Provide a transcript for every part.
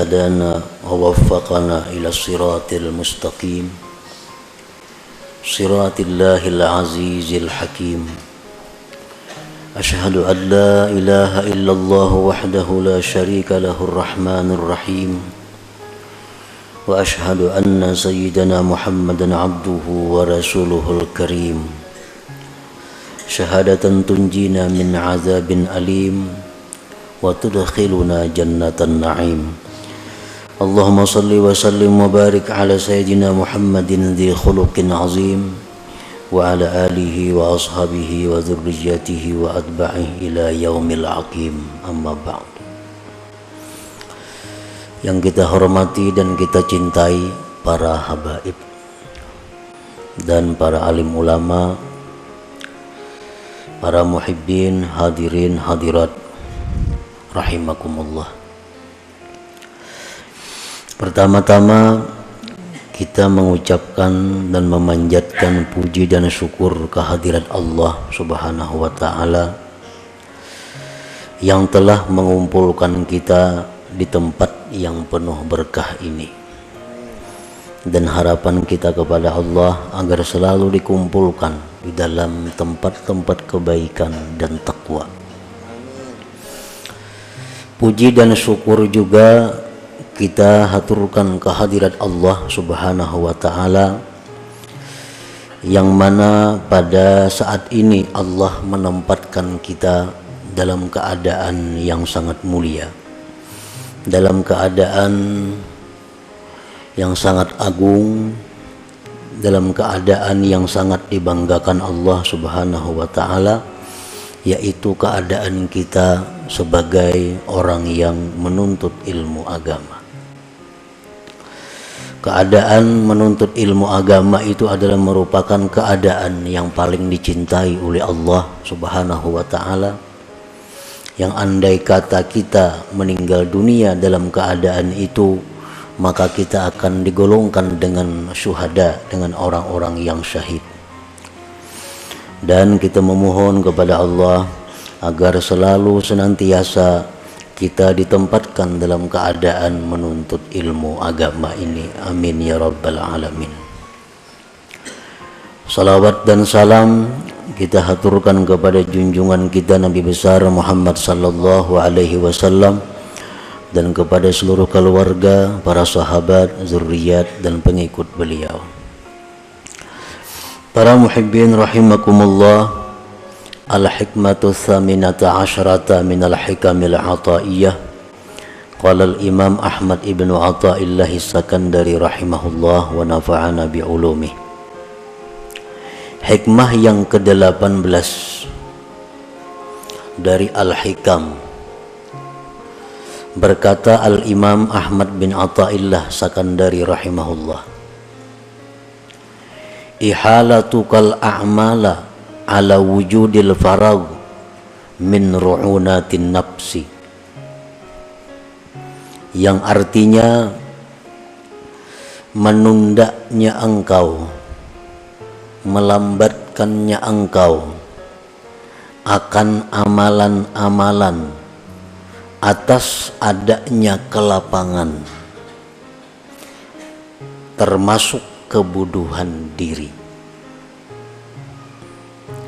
هدانا ووفقنا إلى الصراط المستقيم صراط الله العزيز الحكيم أشهد أن لا إله إلا الله وحده لا شريك له الرحمن الرحيم وأشهد أن سيدنا محمدا عبده ورسوله الكريم شهادة تنجينا من عذاب أليم وتدخلنا جنة النعيم اللهم صل وسلم وبارك على سيدنا محمد ذي خلق عظيم وعلى آله وأصحابه وذريته وأتباعه إلى يوم العقيم أما بعد. Yang kita hormati dan kita cintai para habaib dan para alim ulama, para muhibbin, hadirin, hadirat rahimakumullah. Pertama-tama kita mengucapkan dan memanjatkan puji dan syukur kehadirat Allah Subhanahu wa taala yang telah mengumpulkan kita di tempat yang penuh berkah ini, dan harapan kita kepada Allah agar selalu dikumpulkan di dalam tempat-tempat kebaikan dan takwa. Puji dan syukur juga kita haturkan kehadirat Allah Subhanahu wa taala yang mana pada saat ini Allah menempatkan kita dalam keadaan yang sangat mulia, dalam keadaan yang sangat agung, dalam keadaan yang sangat dibanggakan Allah Subhanahu wa taala, yaitu keadaan kita sebagai orang yang menuntut ilmu agama. Keadaan menuntut ilmu agama itu adalah merupakan keadaan yang paling dicintai oleh Allah Subhanahu wa taala, yang andai kata kita meninggal dunia dalam keadaan itu, maka kita akan digolongkan dengan syuhada, dengan orang-orang yang syahid. Dan kita memohon kepada Allah agar selalu senantiasa kita ditempatkan dalam keadaan menuntut ilmu agama ini. Amin ya rabbal alamin. Salawat dan salam kita haturkan kepada junjungan kita Nabi besar Muhammad sallallahu alaihi wasallam dan kepada seluruh keluarga, para sahabat, zuriat dan pengikut beliau. Para muhibbin rahimakumullah, al-hikmatu tsaminata asyrata minal hikamil ataiyah. Qala al-imam Ahmad ibnu Athaillah As-Sakandari rahimahullah wa nafa'ana bi'ulumih. Hikmah yang ke-18 dari Al-Hikam. Berkata Al-Imam Ahmad bin Athaillah Sakandari rahimahullah, ihalatukal a'mala ala wujudil farag min ru'unatin nafsi, yang artinya menundanya engkau, melambatkannya engkau akan amalan-amalan atas adanya kelapangan, termasuk kebuduhan diri.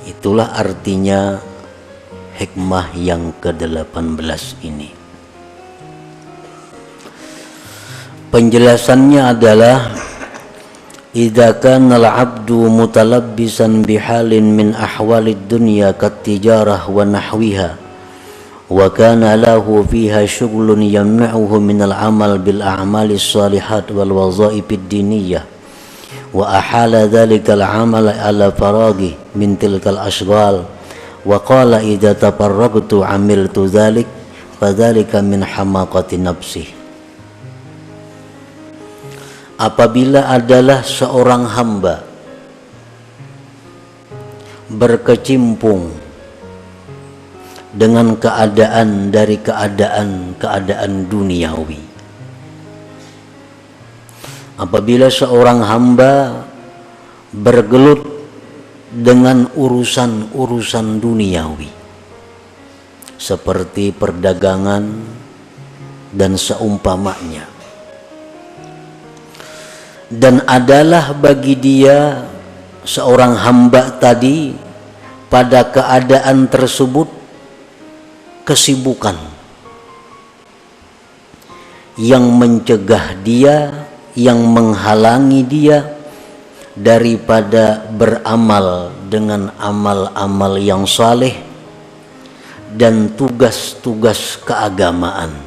Itulah artinya hikmah yang ke-18 ini. Penjelasannya adalah idza kana al-'abdu mutalabbisan bihalin min ahwalid dunya kat-tijarah wa nahwiha wa kana lahu fiha syughlun yamna'uhu min al-'amal bil a'malis shalihat wal wazaifid diniyah wa ahala dhalika al-'amala ala faraghi min tilkal ashghal wa qala idza tafarragtu 'amiltu dhalik fadzalika min hamaqati nafsi. Apabila adalah seorang hamba berkecimpung dengan keadaan dari keadaan duniawi, apabila seorang hamba bergelut dengan urusan-urusan duniawi seperti perdagangan, dan seumpamanya. Dan adalah bagi dia seorang hamba tadi pada keadaan tersebut kesibukan yang mencegah dia, yang menghalangi dia daripada beramal dengan amal-amal yang saleh dan tugas-tugas keagamaan.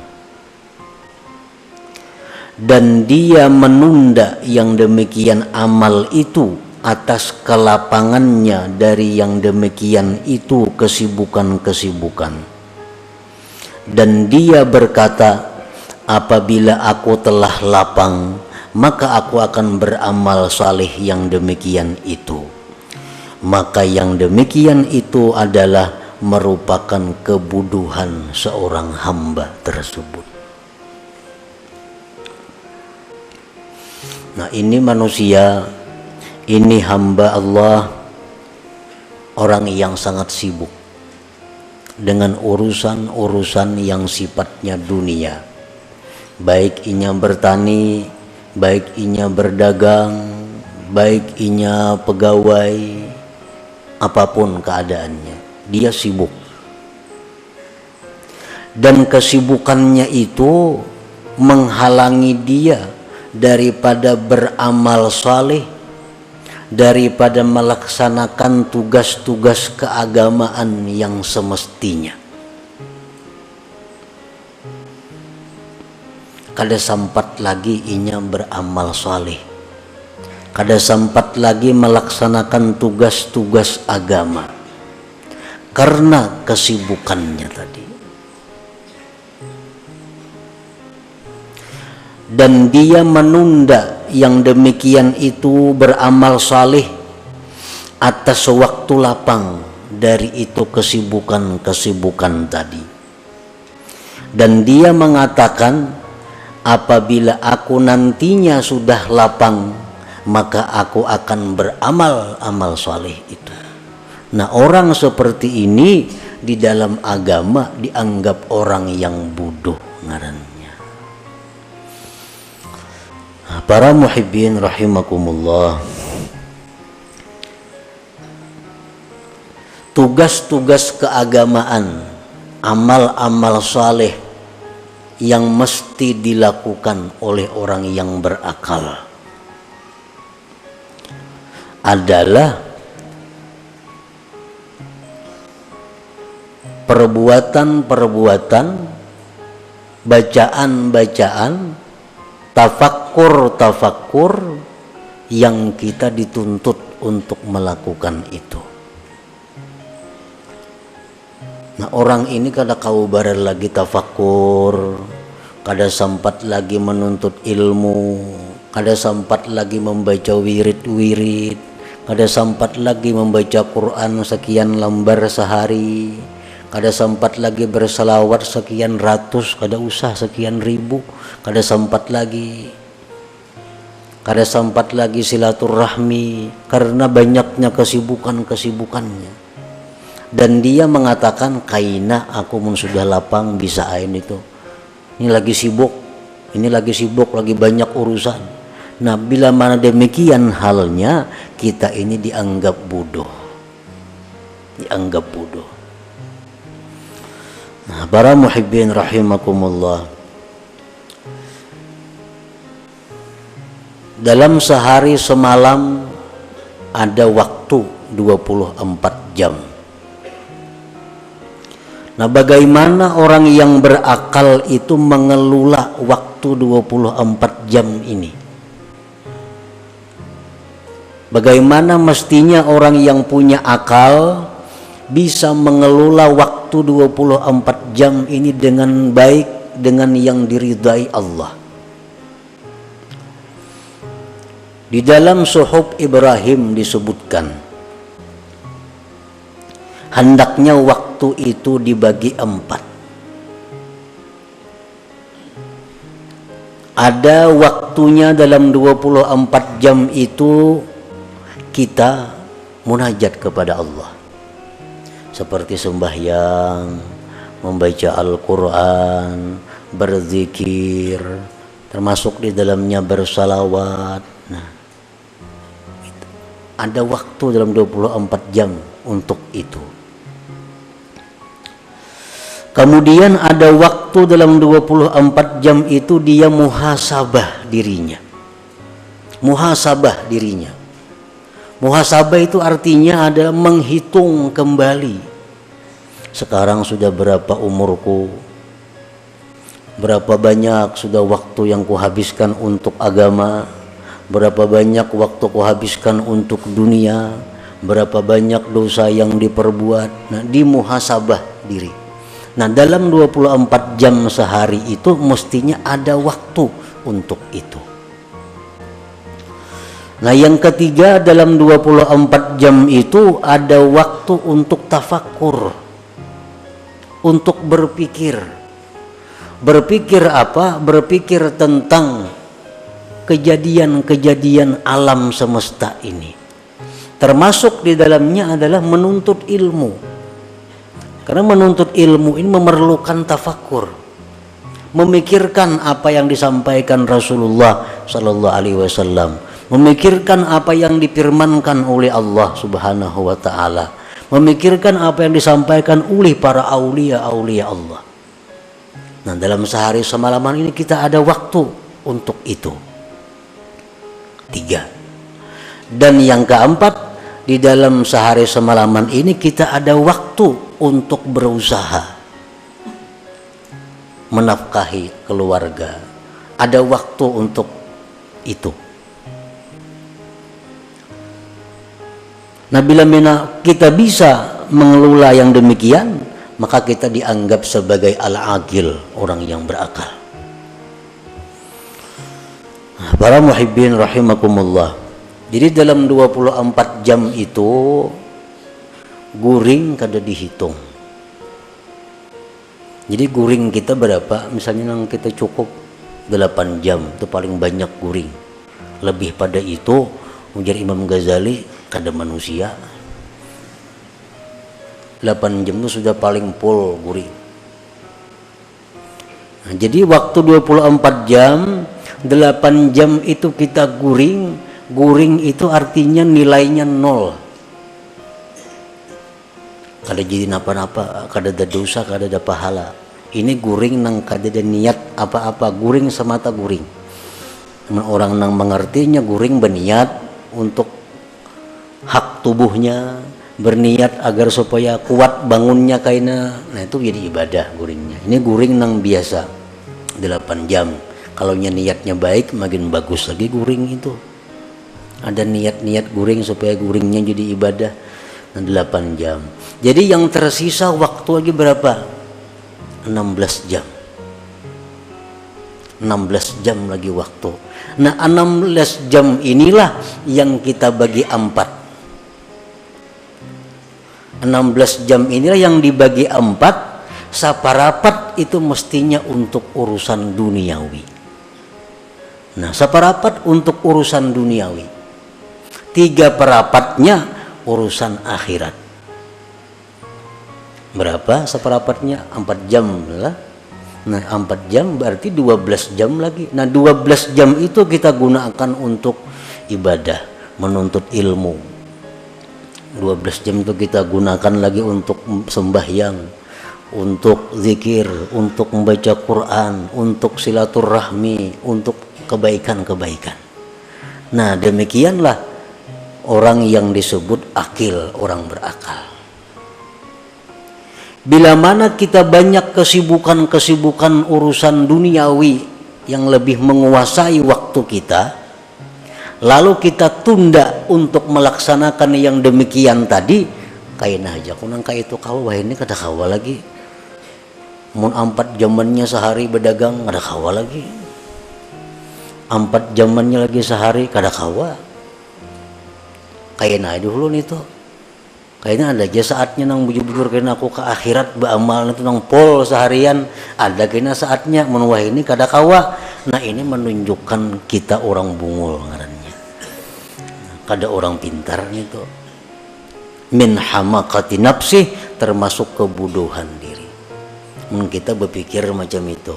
Dan dia menunda yang demikian amal itu atas kelapangannya dari yang demikian itu kesibukan-kesibukan. Dan dia berkata, apabila aku telah lapang, maka aku akan beramal saleh yang demikian itu. Maka yang demikian itu adalah merupakan kebuduhan seorang hamba tersebut. Nah, ini manusia, ini hamba Allah, orang yang sangat sibuk dengan urusan-urusan yang sifatnya dunia, baik inya bertani, baik inya berdagang, baik inya pegawai, apapun keadaannya, dia sibuk. Dan kesibukannya itu menghalangi dia daripada beramal saleh, daripada melaksanakan tugas-tugas keagamaan yang semestinya. Kada sempat lagi inya beramal saleh, kada sempat lagi melaksanakan tugas-tugas agama karena kesibukannya tadi. Dan dia menunda yang demikian itu beramal saleh atas waktu lapang dari itu kesibukan-kesibukan tadi. Dan dia mengatakan, apabila aku nantinya sudah lapang, maka aku akan beramal amal saleh itu. Nah, orang seperti ini di dalam agama dianggap orang yang bodoh ngarannya. Para muhibbin rahimakumullah, tugas-tugas keagamaan, amal-amal saleh yang mesti dilakukan oleh orang yang berakal adalah perbuatan-perbuatan, bacaan-bacaan, tafakkur yang kita dituntut untuk melakukan itu. Nah, orang ini kada kau barar lagi tafakkur, kada sempat lagi menuntut ilmu, kada sempat lagi membaca wirid-wirid, kada sempat lagi membaca Quran sekian lembar sehari, kada sempat lagi berselawat sekian ratus, kada usah sekian ribu, kada sempat lagi silaturahmi karena banyaknya kesibukannya. Dan dia mengatakan, kaina aku mun sudah lapang bisa ain itu, ini lagi sibuk, lagi banyak urusan. Nah, bila mana demikian halnya, kita ini dianggap bodoh. Nah, para muhibbin rahimakumullah, dalam sehari semalam ada waktu 24 jam. Nah, bagaimana orang yang berakal itu mengelola waktu 24 jam ini? Bagaimana mestinya orang yang punya akal bisa mengelola waktu 24 jam ini dengan baik, dengan yang diridai Allah? Di dalam Suhuf Ibrahim disebutkan, hendaknya waktu itu dibagi 4. Ada waktunya dalam 24 jam itu kita munajat kepada Allah, seperti sembahyang, membaca Al-Quran, berzikir, termasuk di dalamnya bersalawat. Nah, ada waktu dalam 24 jam untuk itu. Kemudian ada waktu dalam 24 jam itu dia muhasabah dirinya. Muhasabah dirinya. Muhasabah itu artinya adalah menghitung kembali. Sekarang sudah berapa umurku? Berapa banyak sudah waktu yang kuhabiskan untuk agama? Berapa banyak waktu kuhabiskan untuk dunia? Berapa banyak dosa yang diperbuat? Nah, dimuhasabah diri. Nah, dalam 24 jam sehari itu mestinya ada waktu untuk itu. Nah, yang ketiga, dalam 24 jam itu ada waktu untuk tafakur, untuk berpikir. Berpikir apa? Berpikir tentang kejadian-kejadian alam semesta ini. Termasuk di dalamnya adalah menuntut ilmu. Karena menuntut ilmu ini memerlukan tafakur, memikirkan apa yang disampaikan Rasulullah Sallallahu Alaihi Wasallam, memikirkan apa yang difirmankan oleh Allah Subhanahu wa Ta'ala, memikirkan apa yang disampaikan oleh para aulia-aulia Allah. Nah, dalam sehari semalaman ini kita ada waktu untuk itu. 3. Dan yang keempat, di dalam sehari semalaman ini kita ada waktu untuk berusaha menafkahi keluarga. Ada waktu untuk itu. Nah, bila kita bisa mengelola yang demikian, maka kita dianggap sebagai al-aqil, orang yang berakal. Nah, para muhibbin rahimakumullah. Jadi dalam 24 jam itu guring kada dihitung. Jadi guring kita berapa? Misalnya yang kita cukup 8 jam, itu paling banyak guring. Lebih pada itu, ujar Imam Ghazali, kada manusia. 8 jam itu sudah paling full guring. Nah, jadi waktu 24 jam, 8 jam itu kita guring. Guring itu artinya nilainya 0. Kada jadi napa-napa, kada ada dosa, kada ada pahala. Ini guring nang kada ada niat apa-apa, guring semata guring. Orang nang mengertinya guring berniat untuk hak tubuhnya, berniat agar supaya kuat bangunnya kaina. Nah, itu jadi ibadah guringnya. Ini guring nang biasa 8 jam. Kalau niatnya baik makin bagus lagi guring itu. Ada niat-niat guring supaya guringnya jadi ibadah. 8 jam. Jadi yang tersisa waktu lagi berapa? 16 jam. 16 jam lagi waktu. Nah, 16 jam inilah yang kita bagi 4. 16 jam inilah yang dibagi 4. Saparapat itu mestinya untuk urusan duniawi. Nah, saparapat untuk urusan duniawi. 3/4-nya urusan akhirat. Berapa seperapatnya? 4 jam lah. Nah, 4 jam berarti 12 jam lagi. Nah, 12 jam itu kita gunakan untuk ibadah, menuntut ilmu. 12 jam itu kita gunakan lagi untuk sembahyang, untuk zikir, untuk membaca Quran, untuk silaturahmi, untuk kebaikan-kebaikan. Nah, demikianlah orang yang disebut akil, orang berakal. Bila mana kita banyak kesibukan-kesibukan urusan duniawi yang lebih menguasai waktu kita, lalu kita tunda untuk melaksanakan yang demikian tadi, kaina aja kunang ka itu kawa ini kada kawa lagi. Mun 4 jamannya sehari berdagang kada kawa lagi. 4 jamannya lagi sehari kada kawa. Kayaknya dulu nih tuh, kayaknya ada aja saatnya nang bujur-bujur kena aku ke akhirat beramal itu nang pol seharian, ada kena saatnya menuah ini kada kawa. Nah, ini menunjukkan kita orang bungul ngarannya, kada orang pintar itu. Min hamakati nafsi, termasuk kebodohan diri. Kita berpikir macam itu.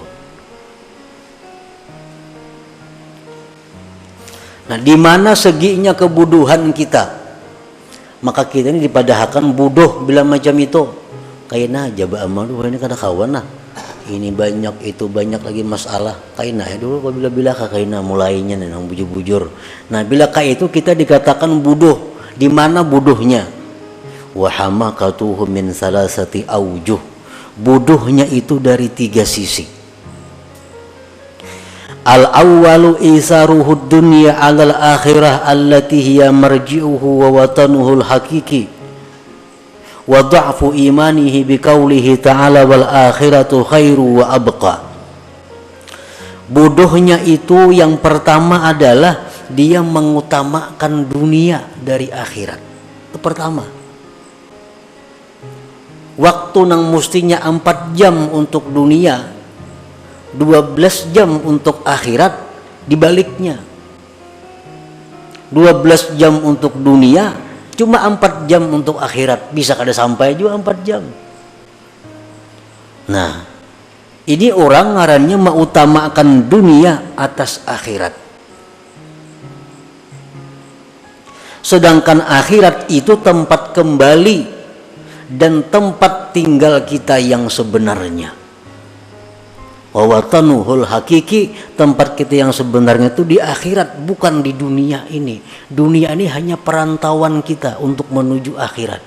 Nah, di mana seginya kebodohan kita, maka kita ini dipadahkan bodoh bila macam itu. Kaina jaba amalu ini kada kawan nah. Ini banyak itu banyak lagi masalah. Kaina ya dulu bila kaina mulainya nang bujur-bujur. Nah, bila itu kita dikatakan bodoh. Di mana bodohnya? Wa hamakatuhu min salasati aujuh. Bodohnya itu dari 3 sisi. Al-awwalu isaruhud dunya 'alal akhirah allati hiya marji'uhu wa watanuhul hakiki wa dha'fu imanihi biqaulihi ta'ala wal akhiratu khairu wa abqa. Bodohnya itu yang pertama adalah dia mengutamakan dunia dari akhirat. Itu pertama. Waktu nang mustinya 4 jam untuk dunia, 12 jam untuk akhirat, dibaliknya 12 jam untuk dunia, cuma 4 jam untuk akhirat. Bisa kada sampai juga 4 jam. Nah, ini orang ngarannya mengutamakan dunia atas akhirat. Sedangkan akhirat itu tempat kembali dan tempat tinggal kita yang sebenarnya. Wawatanuhul hakiki, tempat kita yang sebenarnya itu di akhirat, bukan di dunia ini. Dunia ini hanya perantauan kita untuk menuju akhirat.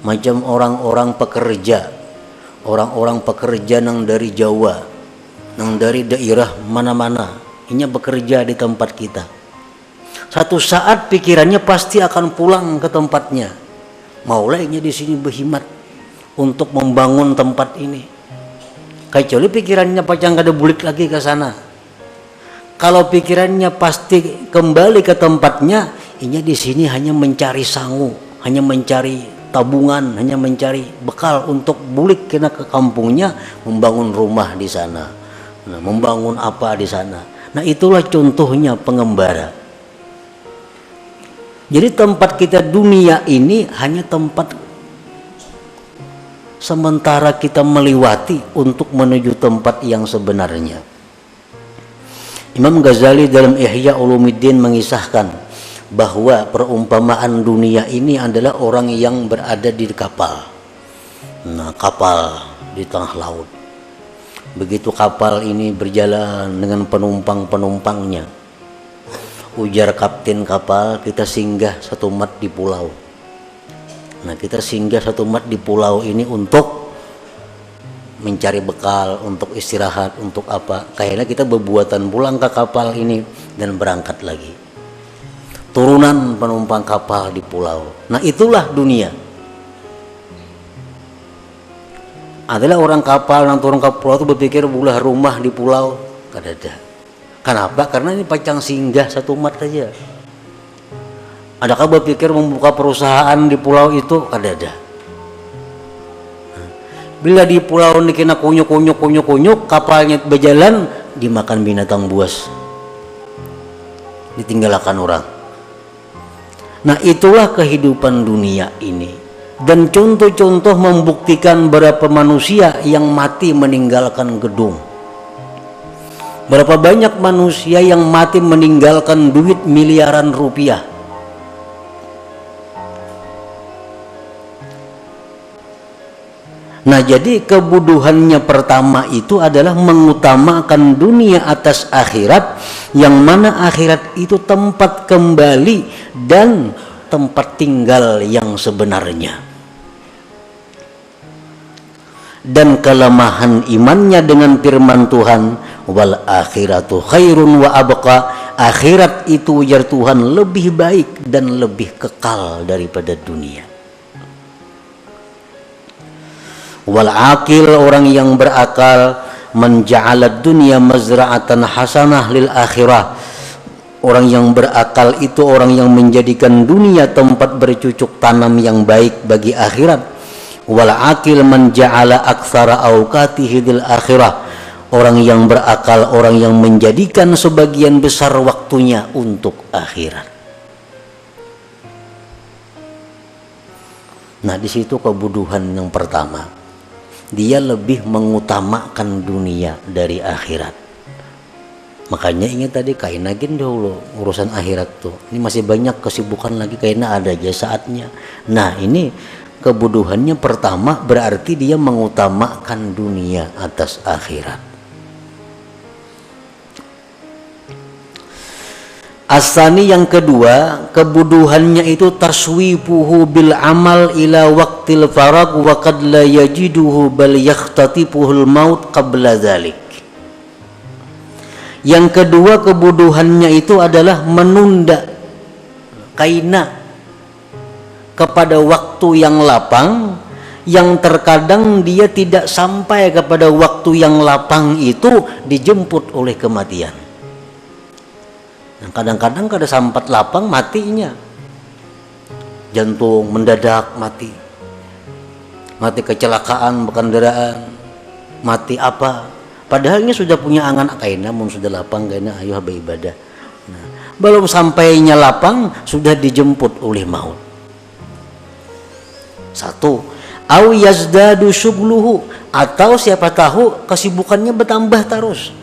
Macam orang-orang pekerja nang dari Jawa, nang dari daerah mana-mana, ini bekerja di tempat kita. Satu saat pikirannya pasti akan pulang ke tempatnya. Maulainya di sini berhimat untuk membangun tempat ini. Kecuali pikirannya pacang kada bulik lagi ke sana. Kalau pikirannya pasti kembali ke tempatnya, ini di sini hanya mencari sangu, hanya mencari tabungan, hanya mencari bekal untuk bulik kena ke kampungnya, membangun rumah di sana. Nah, membangun apa di sana. Nah, itulah contohnya pengembara. Jadi tempat kita dunia ini hanya tempat sementara kita melewati untuk menuju tempat yang sebenarnya. Imam Ghazali dalam Ihya Ulumuddin mengisahkan bahwa perumpamaan dunia ini adalah orang yang berada di kapal. Nah, kapal di tengah laut. Begitu kapal ini berjalan dengan penumpang-penumpangnya, ujar kapten kapal, kita singgah satu mat di pulau. Nah, kita singgah satu mat di pulau ini untuk mencari bekal, untuk istirahat, untuk apa. Kayaknya kita berbuatan pulang ke kapal ini dan berangkat lagi. Turunan penumpang kapal di pulau. Nah, itulah dunia. Adalah orang kapal yang turun ke pulau itu berpikir bulah rumah di pulau. Kada. Kenapa? Karena ini pacang singgah satu mat saja. Adakah berpikir membuka perusahaan di pulau itu? Kada ada. Bila di pulau ini kena kunyuk, kapalnya berjalan, dimakan binatang buas, ditinggalkan orang. Nah, itulah kehidupan dunia ini. Dan contoh-contoh membuktikan berapa manusia yang mati meninggalkan gedung. Berapa banyak manusia yang mati meninggalkan duit miliaran rupiah. Nah, jadi kebodohannya pertama itu adalah mengutamakan dunia atas akhirat, yang mana akhirat itu tempat kembali dan tempat tinggal yang sebenarnya. Dan kelemahan imannya dengan firman Tuhan, wal akhiratu khairun wa abqa, akhirat itu ujar Tuhan lebih baik dan lebih kekal daripada dunia. Wal aqil, orang yang berakal, menja'alad dunya mazra'atan hasanah lil akhirah, orang yang berakal itu orang yang menjadikan dunia tempat bercucuk tanam yang baik bagi akhirat. Wal aqil man ja'ala aktsara awqatihi lil akhirah, orang yang berakal orang yang menjadikan sebagian besar waktunya untuk akhirat. Nah, di situ kebodohan yang pertama. Dia lebih mengutamakan dunia dari akhirat. Makanya ingat tadi kainagin dulu urusan akhirat tuh. Ini masih banyak kesibukan lagi, kayaknya ada aja saatnya. Nah ini kebodohannya pertama berarti dia mengutamakan dunia atas akhirat. Asani yang kedua, kebodohannya itu taswifuhu bil amal ila waqtil farag wa qad la yajiduhu bal yakhtatifuhul maut qabla dzalik. Yang kedua kebodohannya itu adalah menunda kaina kepada waktu yang lapang, yang terkadang dia tidak sampai kepada waktu yang lapang itu dijemput oleh kematian. Kadang-kadang kada sampat lapang matinya, jantung mendadak mati, mati kecelakaan berkendaraan, mati apa? Padahal ini sudah punya angan kaina, mun sudah lapang kaina ayo beribadah. Nah, belum sampainya lapang sudah dijemput oleh maut. Satu, au yazdadu syugluhu, atau siapa tahu kesibukannya bertambah terus.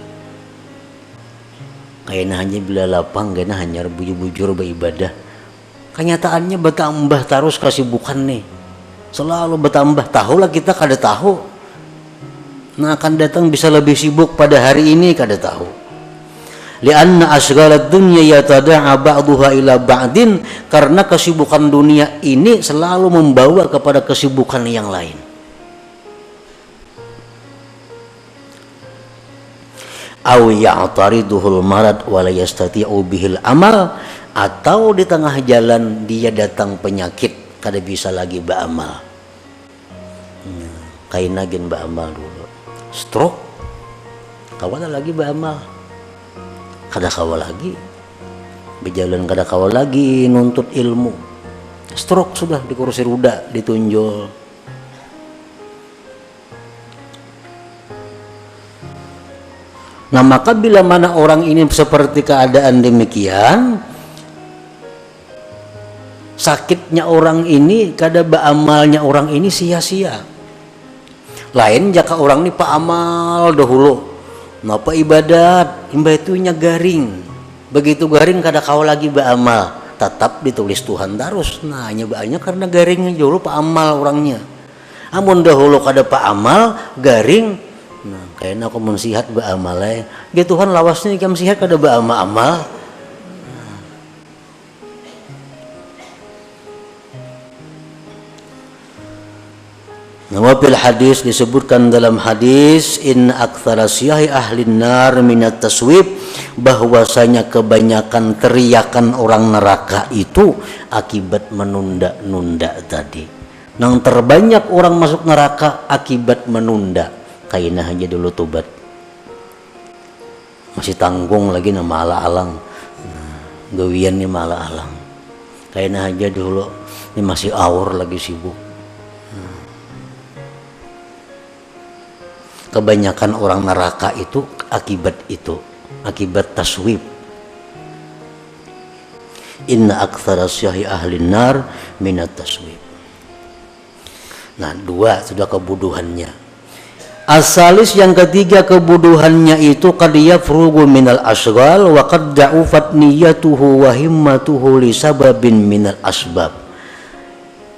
Kaina hanya bila lapang kaina hanya bujur-bujur beribadah. Kenyataannya bertambah terus kesibukan nih. Selalu bertambah, tahulah kita kada tahu. Nah akan datang bisa lebih sibuk pada hari ini kada tahu. Lianna asghalad dunya yatada'a ba'daha ila ba'din, karena kesibukan dunia ini selalu membawa kepada kesibukan yang lain. Aw ya'tariduhul marad wa la yastati'u bihil amal, atau di tengah jalan dia datang penyakit kada bisa lagi beramal. Kainagin beramal dulu. Stroke, kawal lagi beramal, kada kawal lagi, berjalan kada kawal lagi nuntut ilmu. Stroke sudah di kursi roda ditunjol. Nah maka bila mana orang ini seperti keadaan demikian, sakitnya orang ini kada beramalnya orang ini sia-sia. Lain jika orang ini pak amal dahulu, napa ibadat, imbatunya garing, begitu garing kada kau lagi beramal, tetap ditulis Tuhan terus. Nah nyobaannya karena garingnya dahulu pak amal orangnya. Amun dahulu kada pak amal garing, nah kayaknya aku mensihat beramal ya Tuhan lawasnya ikam sihat kada beramal. Nawafil hadis disebutkan dalam hadis in aktsara syahi ahli nar minat taswib, bahwasanya kebanyakan teriakan orang neraka itu akibat menunda-nunda tadi. Nang terbanyak orang masuk neraka akibat menunda. Kaina aja dulu tobat. Masih tanggung lagi nama ala-alang. Gawian ni mala-alang. Kaina aja dulu ini masih awur lagi sibuk. Kebanyakan orang neraka itu akibat taswib. Inna aktsara syahi ahli nar minat taswib. Nah dua sudah kebodohannya. Asalis yang ketiga kebodohannya itu qad yafrugu minal asghal wa qad da'ufat niyatuhu wa himmatuhu li sababin minal asbab.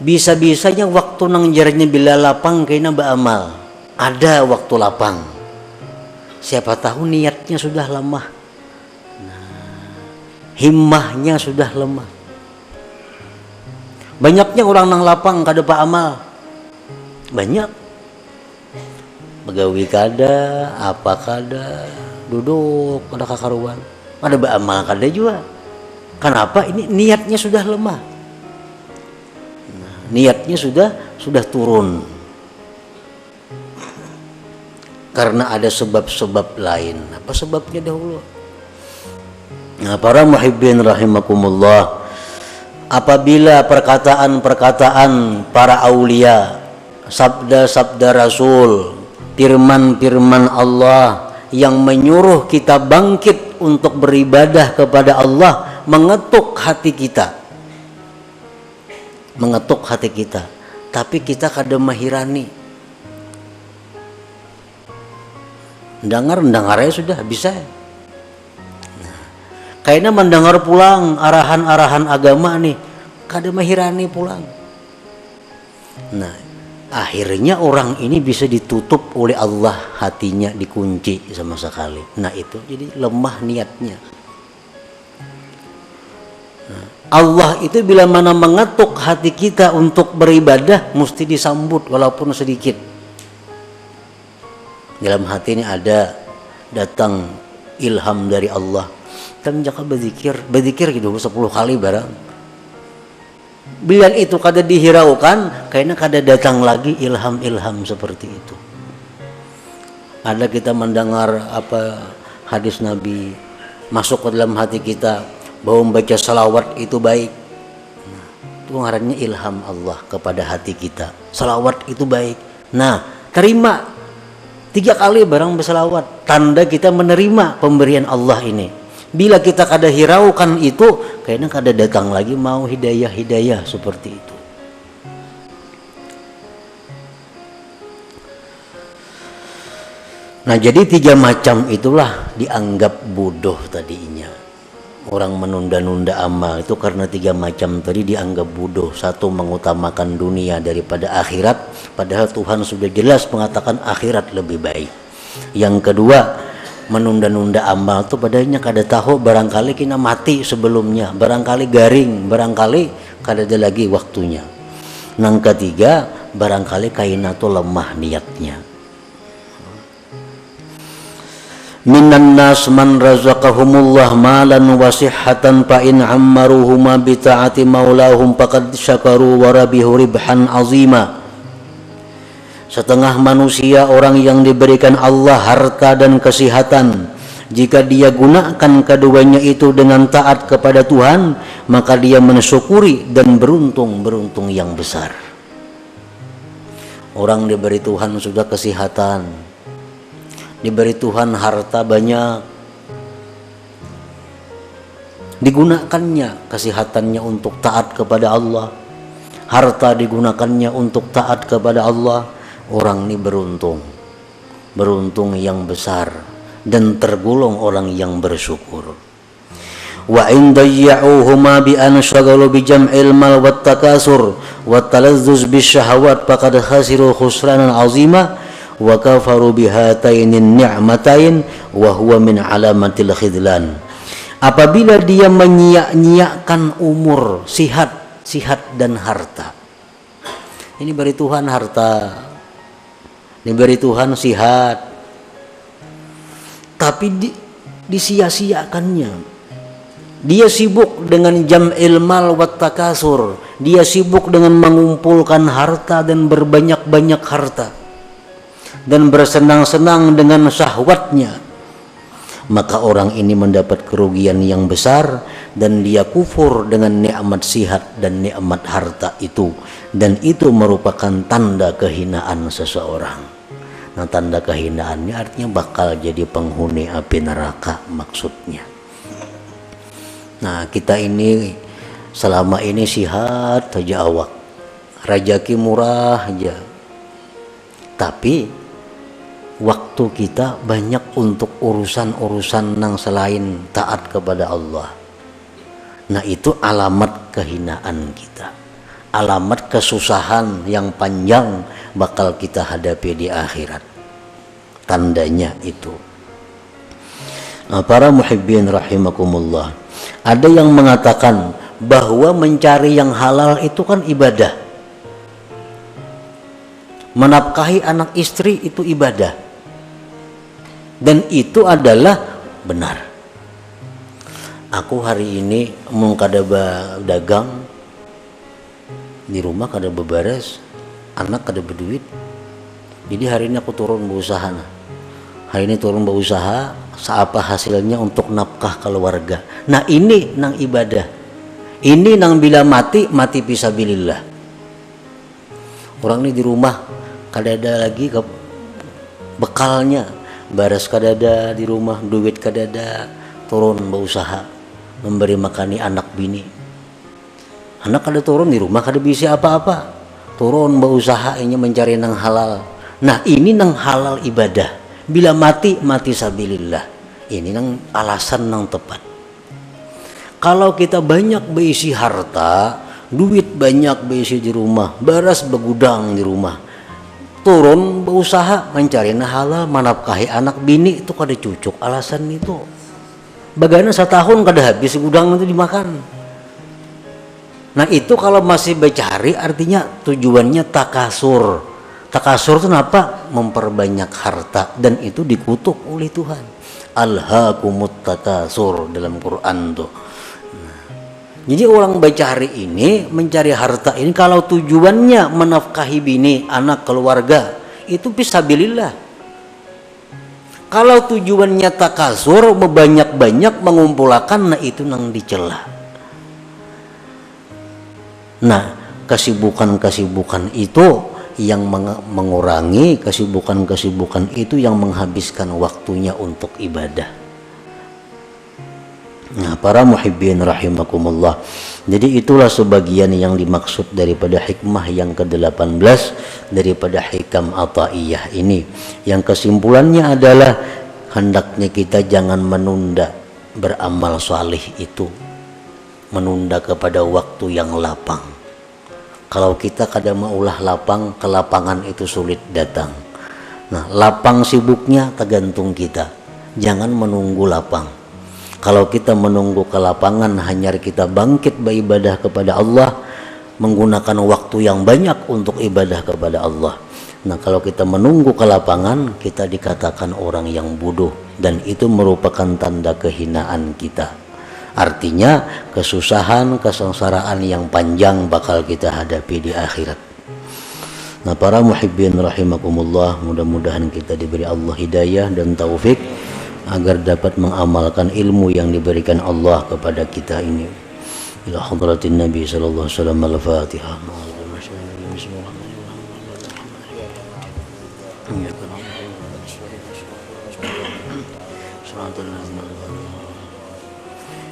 Bisa-bisanya waktu nang jaranya bila lapang kena beramal. Ada waktu lapang, siapa tahu niatnya sudah lemah, himmahnya sudah lemah. Banyaknya orang nang lapang kada pa amal, banyak begawi kada, apa kada, duduk kada kakaruan, kada beramal kada juga. Kenapa? Ini niatnya sudah lemah, niatnya sudah turun. Karena ada sebab-sebab lain. Apa sebabnya dahulu? Nah, para muhibbin rahimakumullah, apabila perkataan-perkataan para aulia, sabda-sabda Rasul, firman-firman Allah yang menyuruh kita bangkit untuk beribadah kepada Allah mengetuk hati kita. Tapi kita kada mahirani. Dengar aja sudah bisa. kayaknya mendengar pulang arahan-arahan agama nih, kada mahirani pulang. Nah, akhirnya orang ini bisa ditutup oleh Allah, hatinya dikunci sama sekali. Nah itu jadi lemah niatnya. Nah, Allah itu bila mana mengetuk hati kita untuk beribadah, mesti disambut walaupun sedikit. Dalam hati ini ada datang ilham dari Allah. Kan jaka berzikir gitu 10 kali barang. Bila itu kada dihiraukan, kayaknya kada datang lagi ilham-ilham seperti itu. Ada kita mendengar apa hadis Nabi masuk ke dalam hati kita bahwa membaca salawat itu baik. Nah, itu ngarannya ilham Allah kepada hati kita. Salawat itu baik. Nah, terima 3 kali barang bersalawat, tanda kita menerima pemberian Allah ini. Bila kita kada hiraukan itu, kayaknya kada datang lagi mau hidayah seperti itu. Nah, jadi 3 macam itulah dianggap bodoh tadinya. Orang menunda-nunda amal itu karena 3 macam tadi dianggap bodoh. 1, mengutamakan dunia daripada akhirat, padahal Tuhan sudah jelas mengatakan akhirat lebih baik. Yang kedua, menunda-nunda amal itu padahal kada tahu barangkali kita mati sebelumnya, barangkali garing, barangkali kada ada lagi waktunya. Yang ketiga, barangkali kaina tuh lemah niatnya. Minan nas man razaqahumullah malan wa sihhatan fa in ammaruhuma bi ta'ati maulahum faqad syakaru wa rabihu ribhan azima. Setengah manusia orang yang diberikan Allah harta dan kesehatan, jika dia gunakan keduanya itu dengan taat kepada Tuhan, maka dia mensyukuri dan beruntung yang besar. Orang diberi Tuhan sudah kesehatan, diberi Tuhan harta banyak, digunakannya kesehatannya untuk taat kepada Allah, harta digunakannya untuk taat kepada Allah. Orang ini beruntung yang besar dan tergolong orang yang bersyukur. Wa in dayya'uhuma bi an syaghalu bi jam'il mal wat takasur wat talazzuz bis syahawat faqad khasiru khusranan 'azima wa kafaru bihatainin ni'matain wa huwa min alamatil khidlan. Apabila dia menyia-nyiakan umur, sihat dan harta. Ini beri Tuhan harta, diberi Tuhan sihat, tapi disia-siakannya. Dia sibuk dengan jam'il mal wat takasur, dia sibuk dengan mengumpulkan harta dan berbanyak-banyak harta dan bersenang-senang dengan syahwatnya. Maka orang ini mendapat kerugian yang besar dan dia kufur dengan nikmat sihat dan nikmat harta itu, dan itu merupakan tanda kehinaan seseorang. Nah, tanda kehinaannya artinya bakal jadi penghuni api neraka maksudnya. Nah, kita ini selama ini sihat saja awak, rajaki murah aja, tapi waktu kita banyak untuk urusan-urusan yang selain taat kepada Allah. Nah, itu alamat kehinaan kita, alamat kesusahan yang panjang bakal kita hadapi di akhirat. Tandanya itu. Nah, para muhibbin rahimakumullah, ada yang mengatakan bahwa mencari yang halal itu kan ibadah, menafkahi anak istri itu ibadah, dan itu adalah benar. Aku hari ini mau kada dagang di rumah, kada beberes, anak kada berduit, jadi hari ini aku turun berusaha. Hari ini turun berusaha, seapa hasilnya untuk nafkah keluarga. Nah, ini nang ibadah, ini nang bila mati fisabilillah. Orang ini di rumah kada ada lagi ke bekalnya, baras kada ada di rumah, duit kada ada, turun berusaha memberi makani anak bini. Anak kada turun di rumah, kada bisa apa-apa, turun berusaha ini mencari nang halal. Nah, ini nang halal ibadah. Bila mati sabilillah, ini nang alasan nang tepat. Kalau kita banyak berisi harta, duit banyak berisi di rumah, beras begudang di rumah, turun berusaha mencari halal, menafkahi anak bini itu kada cucuk. Alasan itu bagaimana setahun kada habis gudang itu dimakan. Nah itu kalau masih bercari artinya tujuannya takasur. Takasur itu apa? Memperbanyak harta, dan itu dikutuk oleh Tuhan. Alhaakumut takasur dalam Quran tuh. Jadi orang bercari ini, mencari harta ini, kalau tujuannya menafkahi bini, anak, keluarga, itu fisabilillah. Kalau tujuannya takasur, banyak-banyak mengumpulkan, nah itu nang dicela. Nah, kesibukan-kesibukan itu yang mengurangi, kesibukan-kesibukan itu yang menghabiskan waktunya untuk ibadah. Nah, para muhibbin rahimakumullah. Jadi itulah sebagian yang dimaksud daripada hikmah yang ke-18 daripada hikam ataiyah ini. Yang kesimpulannya adalah hendaknya kita jangan menunda beramal salih itu. Menunda kepada waktu yang lapang. Kalau kita kadang maulah lapang, kelapangan itu sulit datang. Nah, lapang sibuknya tergantung kita. Jangan menunggu lapang. Kalau kita menunggu ke lapangan, hanya kita bangkit beribadah kepada Allah, menggunakan waktu yang banyak untuk ibadah kepada Allah. Nah, kalau kita menunggu ke lapangan, kita dikatakan orang yang bodoh, dan itu merupakan tanda kehinaan kita. Artinya kesusahan, kesengsaraan yang panjang bakal kita hadapi di akhirat. Nah, para muhibbin rahimakumullah, mudah-mudahan kita diberi Allah hidayah dan taufik agar dapat mengamalkan ilmu yang diberikan Allah kepada kita ini. Ila hadratin Nabi sallallahu alaihi wasallam. Al-Fatihah.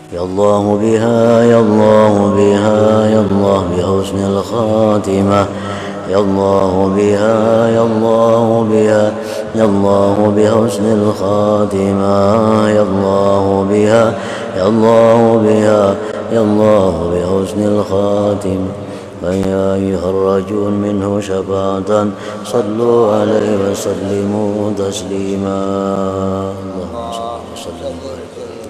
Ya Allah biha, ya Allah biha, ya Allah bi husnil khatimah. Ya Allah biha, ya Allah biha, ya Allah bi husnil khatimah. Ya Allah biha, ya Allah biha, ya Allah bi husnil khatimah. فيا أيها الرجل منه شفاعة صلوا عليه وسلموا تسليما. اللهم صل وسلم وبارك عليه.